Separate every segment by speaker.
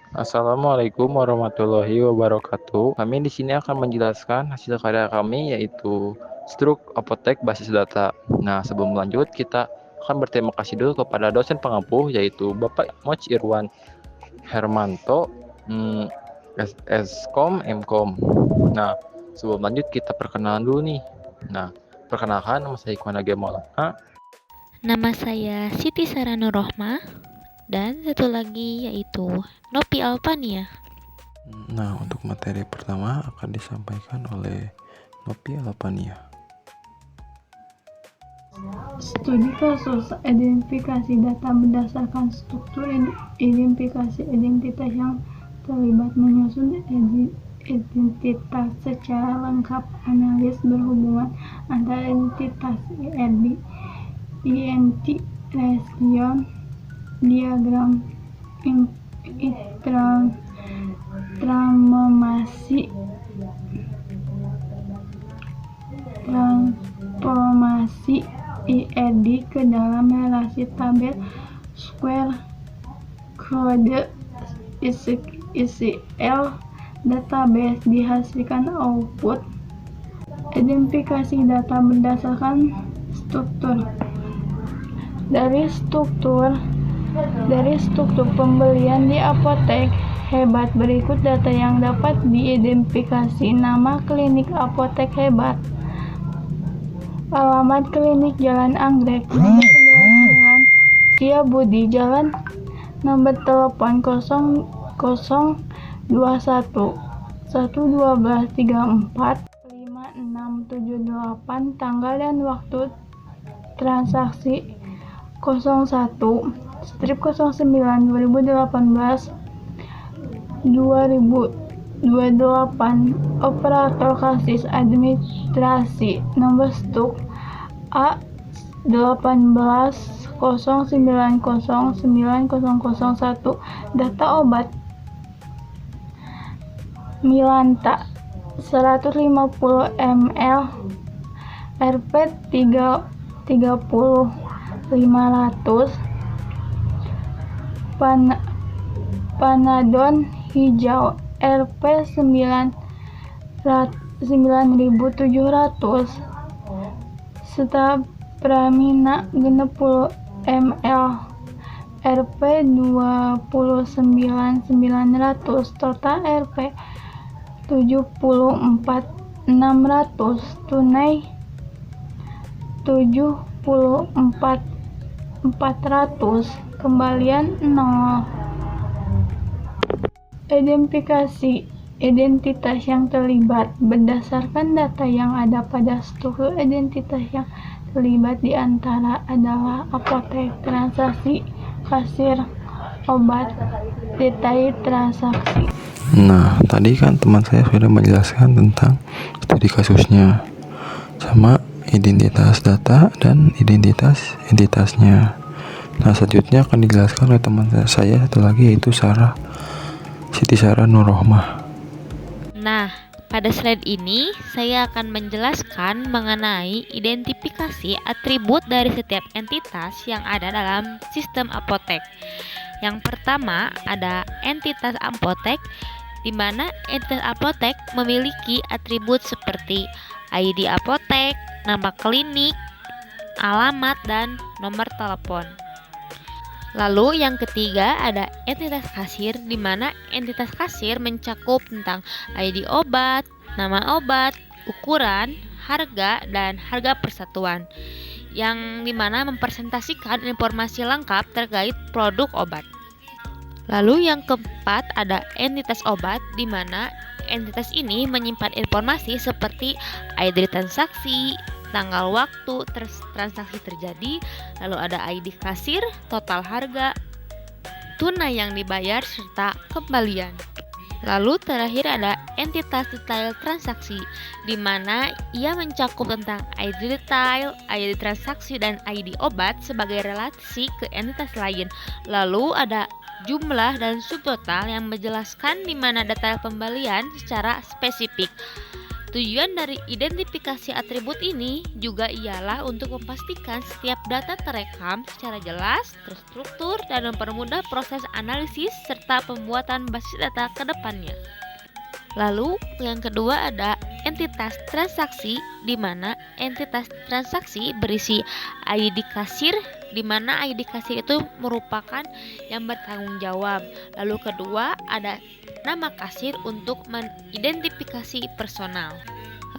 Speaker 1: Assalamualaikum warahmatullahi wabarakatuh. Kami di sini akan menjelaskan hasil karya kami yaitu struk apotek basis data. Nah, sebelum lanjut kita akan berterima kasih dulu kepada dosen pengampu yaitu Bapak Moch Irwan Hermanto, Skom Mkom. Nah, sebelum lanjut kita perkenalan dulu nih. Nah, perkenalkan nama saya Ikhwan Age Maulana.
Speaker 2: Nama saya Siti Sarano Rohma dan satu lagi yaitu Nopi Alpania.
Speaker 3: Nah, untuk materi pertama akan disampaikan oleh Nopi Alpania.
Speaker 4: Studi kasus identifikasi data berdasarkan struktur identifikasi identitas yang terlibat menyusun identitas secara lengkap, analis berhubungan antara identitas identification, diagram transformasi IED ke dalam relasi tabel square kode SQL database dihasilkan output identifikasi data berdasarkan struktur. Dari struktur pembelian di apotek hebat berikut data yang dapat diidentifikasi. Nama klinik apotek hebat, alamat klinik Jalan Anggrek, nomor 9 Setiabudi Jalan, nomor telepon 0021 112 34 5678, tanggal dan waktu transaksi 01/09/2018 2028, operator kasis administrasi, nomor stuk A18090901, data obat Milanta 150 ml Rp 30 500, Panadon hijau Rp 9.700, Stapramina 60 ml Rp 29.900, total Rp 74.600, tunai 74.400, kembalian 0. Identifikasi identitas yang terlibat berdasarkan data yang ada pada struktur identitas yang terlibat di antara adalah apotek, transaksi, kasir, obat, detail transaksi.
Speaker 3: Nah, tadi kan teman saya sudah menjelaskan tentang studi kasusnya sama identitas data dan identitas entitasnya. Nah, selanjutnya akan dijelaskan oleh teman saya satu lagi yaitu Siti Sarano Rohmah.
Speaker 2: Nah, pada slide ini saya akan menjelaskan mengenai identifikasi atribut dari setiap entitas yang ada dalam sistem apotek. Yang pertama ada entitas apotek, di mana entitas apotek memiliki atribut seperti ID apotek, nama klinik, alamat, dan nomor telepon. Lalu yang ketiga ada entitas kasir, di mana entitas kasir mencakup tentang ID obat, nama obat, ukuran, harga, dan harga persatuan, yang dimana mempresentasikan informasi lengkap terkait produk obat. Lalu yang keempat ada entitas obat, di mana entitas ini menyimpan informasi seperti ID transaksi, tanggal waktu transaksi terjadi, lalu ada ID kasir, total harga, tunai yang dibayar, serta kembalian. Lalu terakhir ada entitas detail transaksi, di mana ia mencakup tentang ID detail, ID transaksi, dan ID obat sebagai relasi ke entitas lain. Lalu ada jumlah dan subtotal yang menjelaskan di mana detail pembelian secara spesifik. Tujuan dari identifikasi atribut ini juga ialah untuk memastikan setiap data terekam secara jelas, terstruktur, dan mempermudah proses analisis serta pembuatan basis data ke depannya. Lalu, yang kedua ada entitas transaksi, di mana entitas transaksi berisi ID kasir, di mana ID kasir itu merupakan yang bertanggung jawab. Lalu kedua ada nama kasir untuk mengidentifikasi personal.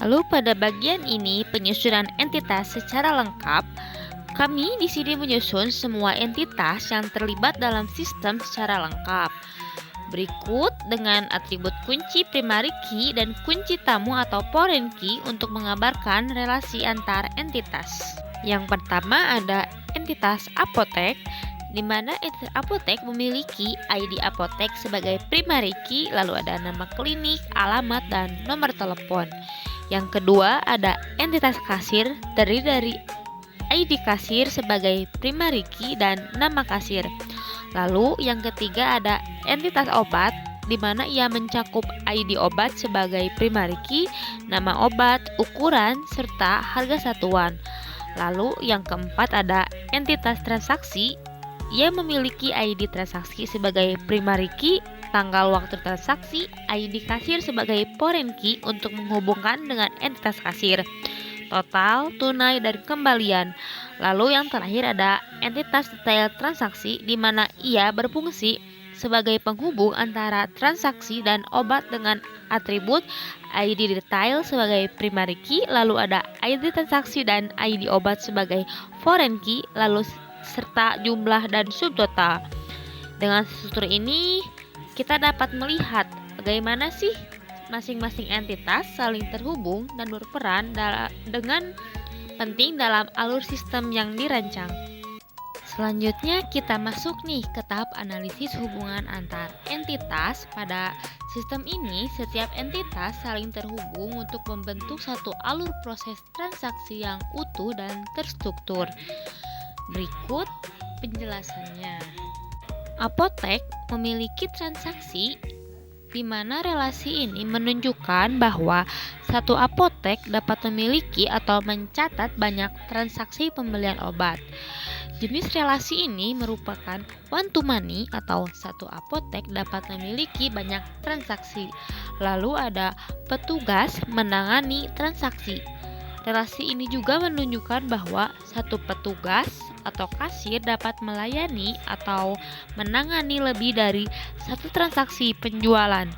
Speaker 2: Lalu pada bagian ini penyusunan entitas secara lengkap. Kami di sini menyusun semua entitas yang terlibat dalam sistem secara lengkap. Berikut dengan atribut kunci primary key dan kunci tamu atau foreign key untuk mengabarkan relasi antar entitas. Yang pertama ada entitas apotek, di mana entitas apotek memiliki ID apotek sebagai primary key, lalu ada nama klinik, alamat, dan nomor telepon. Yang kedua ada entitas kasir, terdiri dari ID kasir sebagai primary key dan nama kasir. Lalu yang ketiga ada entitas obat, di mana ia mencakup ID obat sebagai primary key, nama obat, ukuran, serta harga satuan. Lalu yang keempat ada entitas transaksi. Ia memiliki ID transaksi sebagai primary key, tanggal waktu transaksi, ID kasir sebagai foreign key untuk menghubungkan dengan entitas kasir, total, tunai, dan kembalian. Lalu yang terakhir ada entitas detail transaksi, di mana ia berfungsi sebagai penghubung antara transaksi dan obat dengan atribut ID detail sebagai primary key, lalu ada ID transaksi dan ID obat sebagai foreign key, lalu serta jumlah dan subtotal. Dengan struktur ini kita dapat melihat bagaimana sih masing-masing entitas saling terhubung dan berperan dengan penting dalam alur sistem yang dirancang. Selanjutnya kita masuk nih ke tahap analisis hubungan antar entitas. Pada sistem ini setiap entitas saling terhubung untuk membentuk satu alur proses transaksi yang utuh dan terstruktur. Berikut penjelasannya. Apotek memiliki transaksi, di mana relasi ini menunjukkan bahwa satu apotek dapat memiliki atau mencatat banyak transaksi pembelian obat. Jenis relasi ini merupakan one to many atau satu apotek dapat memiliki banyak transaksi. Lalu ada petugas menangani transaksi. Relasi ini juga menunjukkan bahwa satu petugas atau kasir dapat melayani atau menangani lebih dari satu transaksi penjualan.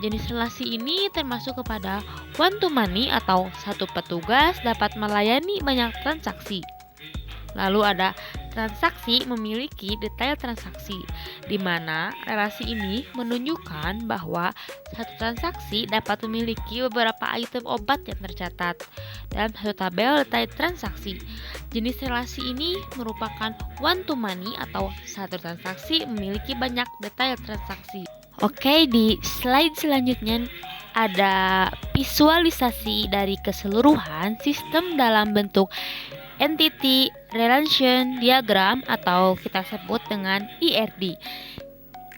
Speaker 2: Jenis relasi ini termasuk kepada one to many atau satu petugas dapat melayani banyak transaksi. Lalu ada transaksi memiliki detail transaksi, di mana relasi ini menunjukkan bahwa satu transaksi dapat memiliki beberapa item obat yang tercatat dalam satu tabel detail transaksi. Jenis relasi ini merupakan one to many atau satu transaksi memiliki banyak detail transaksi. Oke, di slide selanjutnya ada visualisasi dari keseluruhan sistem dalam bentuk Entity Relation Diagram atau kita sebut dengan IRD.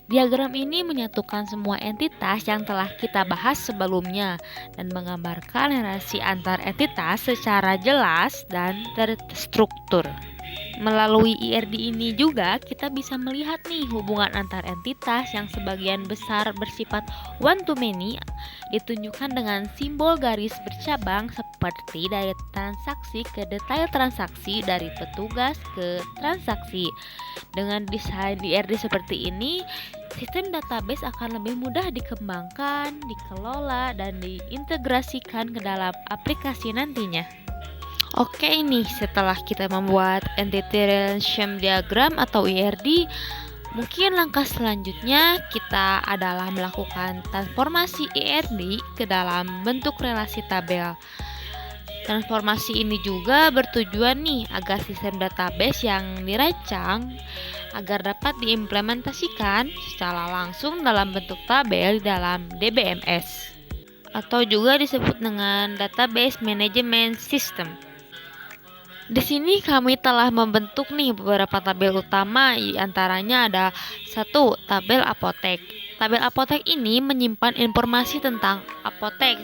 Speaker 2: Diagram ini menyatukan semua entitas yang telah kita bahas sebelumnya dan menggambarkan relasi antar entitas secara jelas dan terstruktur. Melalui IRD ini juga kita bisa melihat nih hubungan antar entitas yang sebagian besar bersifat one to many ditunjukkan dengan simbol garis bercabang seperti dari transaksi ke detail transaksi, dari petugas ke transaksi. Dengan desain IRD seperti ini, sistem database akan lebih mudah dikembangkan, dikelola, dan diintegrasikan ke dalam aplikasi nantinya. Oke, ini setelah kita membuat Entity Relation Diagram atau IRD, mungkin langkah selanjutnya kita adalah melakukan transformasi IRD ke dalam bentuk relasi tabel. Transformasi ini juga bertujuan nih agar sistem database yang dirancang agar dapat diimplementasikan secara langsung dalam bentuk tabel di dalam DBMS atau juga disebut dengan Database Management System. Di sini kami telah membentuk nih beberapa tabel utama, antaranya ada 1. Tabel apotek. Tabel apotek ini menyimpan informasi tentang apotek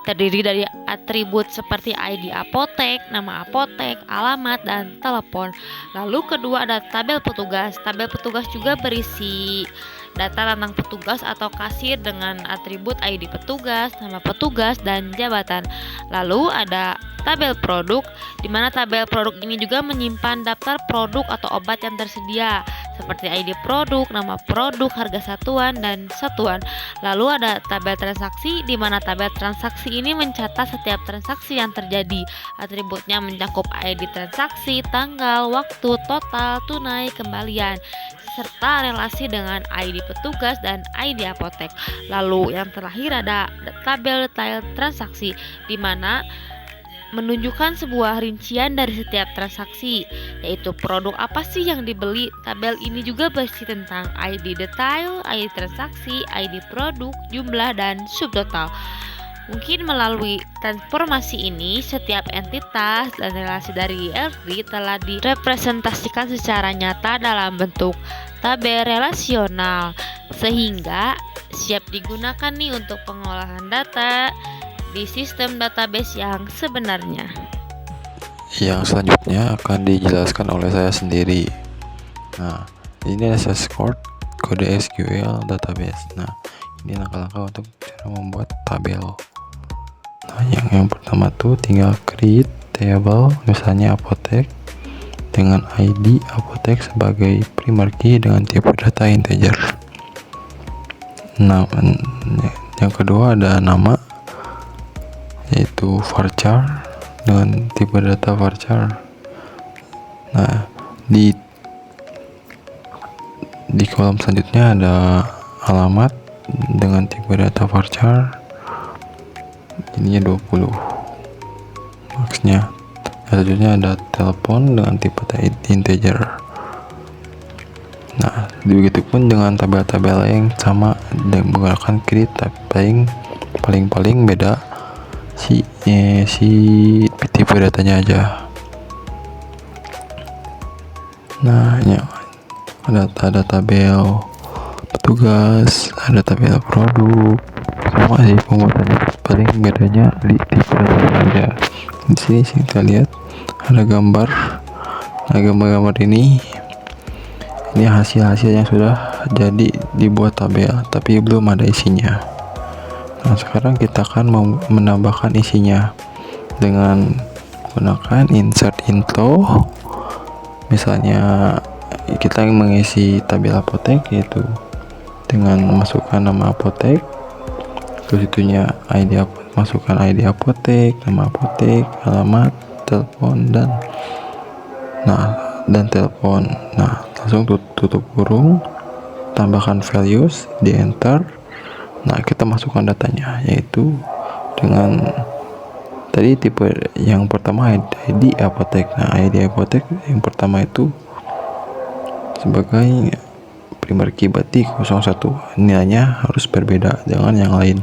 Speaker 2: terdiri dari atribut seperti ID apotek, nama apotek, alamat, dan telepon. Lalu kedua ada tabel petugas. Tabel petugas juga berisi data tentang petugas atau kasir dengan atribut ID petugas, nama petugas, dan jabatan. Lalu ada tabel produk, di mana tabel produk ini juga menyimpan daftar produk atau obat yang tersedia seperti ID produk, nama produk, harga satuan, dan satuan. Lalu ada tabel transaksi, di mana tabel transaksi ini mencatat setiap transaksi yang terjadi. Atributnya mencakup ID transaksi, tanggal, waktu, total, tunai, kembalian, serta relasi dengan ID petugas dan ID apotek. Lalu yang terakhir ada tabel detail transaksi, di mana menunjukkan sebuah rincian dari setiap transaksi, yaitu produk apa sih yang dibeli. Tabel ini juga berisi tentang ID detail, ID transaksi, ID produk, jumlah, dan subtotal. Mungkin melalui transformasi ini, setiap entitas dan relasi dari ERD telah direpresentasikan secara nyata dalam bentuk tabel relasional, sehingga siap digunakan nih untuk pengolahan data di sistem database yang sebenarnya.
Speaker 3: Yang selanjutnya akan dijelaskan oleh saya sendiri. Nah, ini access kode SQL database. Nah, ini langkah-langkah untuk cara membuat tabel. Nah, yang pertama tuh tinggal create table, misalnya apotek dengan ID apotek sebagai primary key dengan tipe data integer. Nah, yang kedua ada nama, yaitu varchar dengan tipe data varchar. Nah, di kolom selanjutnya ada alamat dengan tipe data varchar, ininya 20 maksnya. Selanjutnya ada telepon dengan tipe integer. Nah, begitupun dengan tabel-tabel yang sama dan menggunakan create, tapi paling beda si tipe datanya aja. Nah, ini ada tabel petugas, ada tabel produk, sama sih pembuatannya, paling bedanya di tipe datanya aja. Di sini kita lihat ada gambar. Nah, gambar-gambar ini hasil-hasil yang sudah jadi dibuat tabel tapi belum ada isinya. Nah, sekarang kita akan menambahkan isinya dengan menggunakan insert info. Misalnya kita mengisi tabel apotek, yaitu dengan memasukkan nama apotek, terus itunya ID apotek, masukkan ID apotek, nama apotek, alamat, telepon, dan telepon. Nah, langsung tutup kurung, tambahkan values, di enter. Nah, kita masukkan datanya, yaitu dengan tadi tipe yang pertama ID apotek. Nah, ID apotek yang pertama itu sebagai primary key, berarti 01. Nilainya harus berbeda dengan yang lain.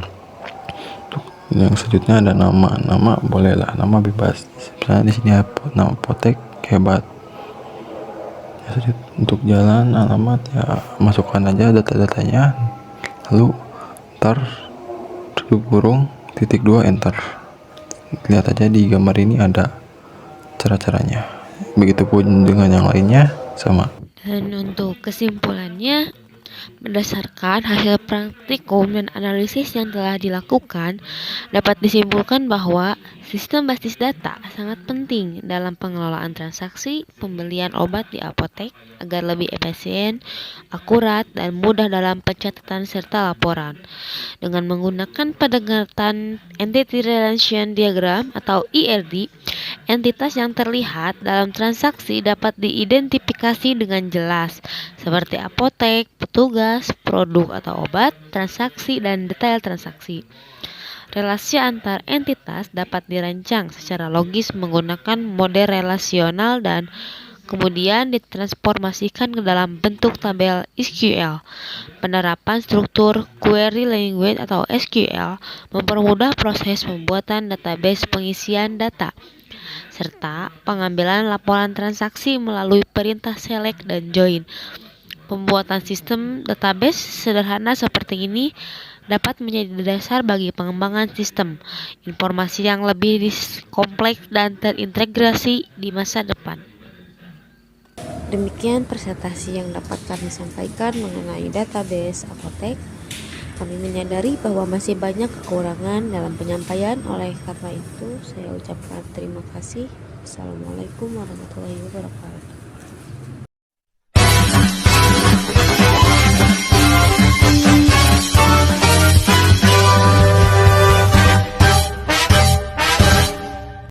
Speaker 3: Yang selanjutnya ada nama bolehlah, nama bebas. Misalnya di sini nama apotek hebat. Untuk jalan, alamat, ya masukkan aja data-datanya, lalu tutup kurung, titik 2, enter. Lihat aja di gambar ini ada cara-caranya. Begitupun dengan yang lainnya sama.
Speaker 2: Dan untuk kesimpulannya, berdasarkan hasil praktikum dan analisis yang telah dilakukan, dapat disimpulkan bahwa sistem basis data sangat penting dalam pengelolaan transaksi pembelian obat di apotek agar lebih efisien, akurat, dan mudah dalam pencatatan serta laporan. Dengan menggunakan pendekatan Entity Relation Diagram atau ERD, entitas yang terlihat dalam transaksi dapat diidentifikasi dengan jelas, seperti apotek, petugas, produk atau obat, transaksi, dan detail transaksi. Relasi antar entitas dapat dirancang secara logis menggunakan model relasional dan kemudian ditransformasikan ke dalam bentuk tabel SQL. Penerapan struktur query language atau SQL mempermudah proses pembuatan database pengisian data serta pengambilan laporan transaksi melalui perintah select dan join. Pembuatan sistem database sederhana seperti ini dapat menjadi dasar bagi pengembangan sistem informasi yang lebih kompleks dan terintegrasi di masa depan.
Speaker 5: Demikian presentasi yang dapat kami sampaikan mengenai database apotek. Kami menyadari bahwa masih banyak kekurangan dalam penyampaian, oleh karena itu saya ucapkan terima kasih. Assalamualaikum warahmatullahi wabarakatuh.